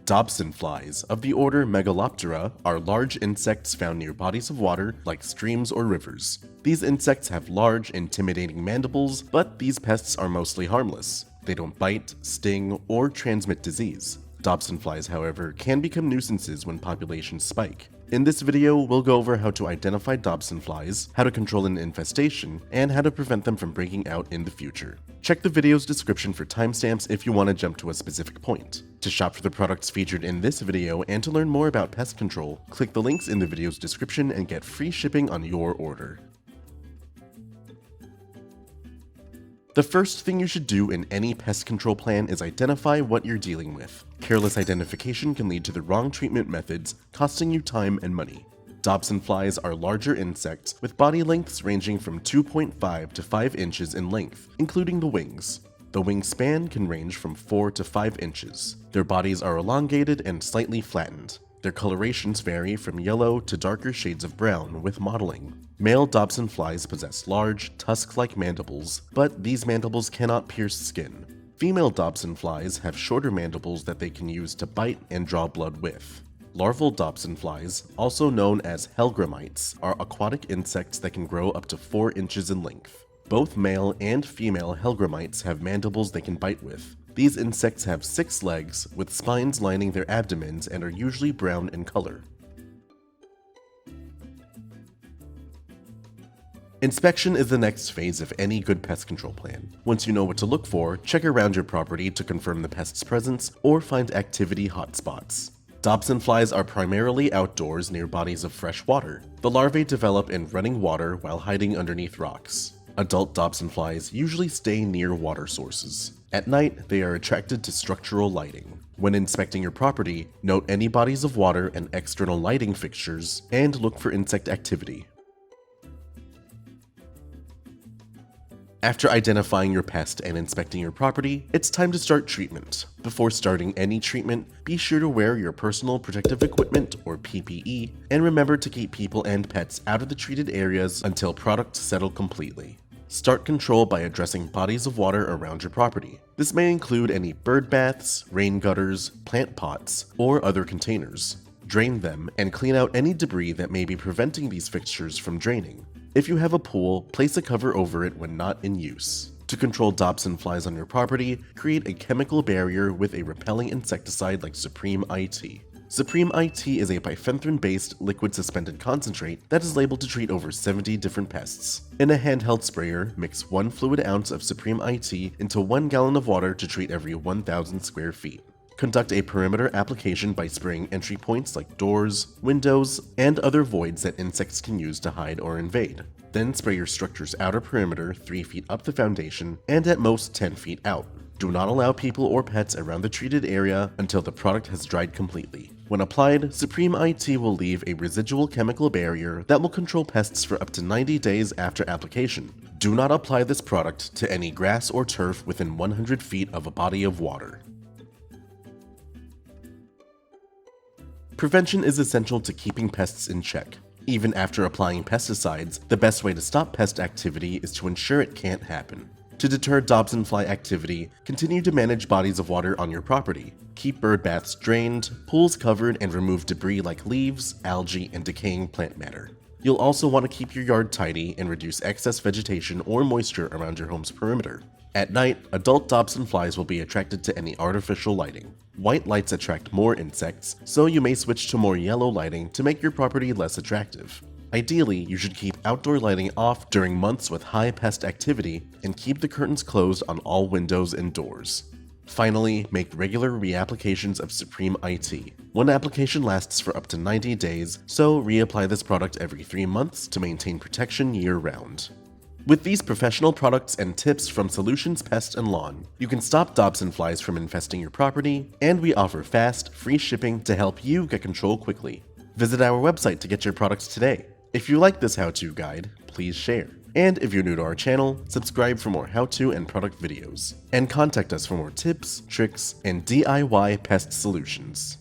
Dobsonflies of the order Megaloptera are large insects found near bodies of water like streams or rivers. These insects have large, intimidating mandibles, but these pests are mostly harmless. They don't bite, sting, or transmit disease. Dobsonflies, however, can become nuisances when populations spike. In this video, we'll go over how to identify Dobsonflies, how to control an infestation, and how to prevent them from breaking out in the future. Check the video's description for timestamps if you want to jump to a specific point. To shop for the products featured in this video and to learn more about pest control, click the links in the video's description and get free shipping on your order. The first thing you should do in any pest control plan is identify what you're dealing with. Careless identification can lead to the wrong treatment methods, costing you time and money. Dobsonflies are larger insects with body lengths ranging from 2.5 to 5 inches in length, including the wings. The wingspan can range from 4 to 5 inches. Their bodies are elongated and slightly flattened. Their colorations vary from yellow to darker shades of brown with mottling. Male Dobsonflies possess large, tusk-like mandibles, but these mandibles cannot pierce skin. Female Dobsonflies have shorter mandibles that they can use to bite and draw blood with. Larval Dobsonflies, also known as hellgrammites, are aquatic insects that can grow up to 4 inches in length. Both male and female hellgrammites have mandibles they can bite with. These insects have 6 legs, with spines lining their abdomens and are usually brown in color. Inspection is the next phase of any good pest control plan. Once you know what to look for, check around your property to confirm the pest's presence or find activity hotspots. Dobsonflies are primarily outdoors near bodies of fresh water. The larvae develop in running water while hiding underneath rocks. Adult Dobsonflies usually stay near water sources. At night, they are attracted to structural lighting. When inspecting your property, note any bodies of water and external lighting fixtures, and look for insect activity. After identifying your pest and inspecting your property, it's time to start treatment. Before starting any treatment, be sure to wear your personal protective equipment or PPE, and remember to keep people and pets out of the treated areas until products settle completely. Start control by addressing bodies of water around your property. This may include any bird baths, rain gutters, plant pots, or other containers. Drain them and clean out any debris that may be preventing these fixtures from draining. If you have a pool, place a cover over it when not in use. To control Dobsonflies on your property, create a chemical barrier with a repelling insecticide like Supreme IT. Supreme IT is a bifenthrin-based liquid suspended concentrate that is labeled to treat over 70 different pests. In a handheld sprayer, mix 1 fluid ounce of Supreme IT into 1 gallon of water to treat every 1,000 square feet. Conduct a perimeter application by spraying entry points like doors, windows, and other voids that insects can use to hide or invade. Then spray your structure's outer perimeter 3 feet up the foundation and at most 10 feet out. Do not allow people or pets around the treated area until the product has dried completely. When applied, Supreme IT will leave a residual chemical barrier that will control pests for up to 90 days after application. Do not apply this product to any grass or turf within 100 feet of a body of water. Prevention is essential to keeping pests in check. Even after applying pesticides, the best way to stop pest activity is to ensure it can't happen. To deter Dobsonfly activity, continue to manage bodies of water on your property. Keep bird baths drained, pools covered, and remove debris like leaves, algae, and decaying plant matter. You'll also want to keep your yard tidy and reduce excess vegetation or moisture around your home's perimeter. At night, adult Dobsonflies will be attracted to any artificial lighting. White lights attract more insects, so you may switch to more yellow lighting to make your property less attractive. Ideally, you should keep outdoor lighting off during months with high pest activity and keep the curtains closed on all windows and doors. Finally, make regular reapplications of Supreme IT. One application lasts for up to 90 days, so reapply this product every 3 months to maintain protection year-round. With these professional products and tips from Solutions Pest and Lawn, you can stop Dobsonflies from infesting your property, and we offer fast, free shipping to help you get control quickly. Visit our website to get your products today. If you like this how-to guide, please share. And if you're new to our channel, subscribe for more how-to and product videos. And contact us for more tips, tricks, and DIY pest solutions.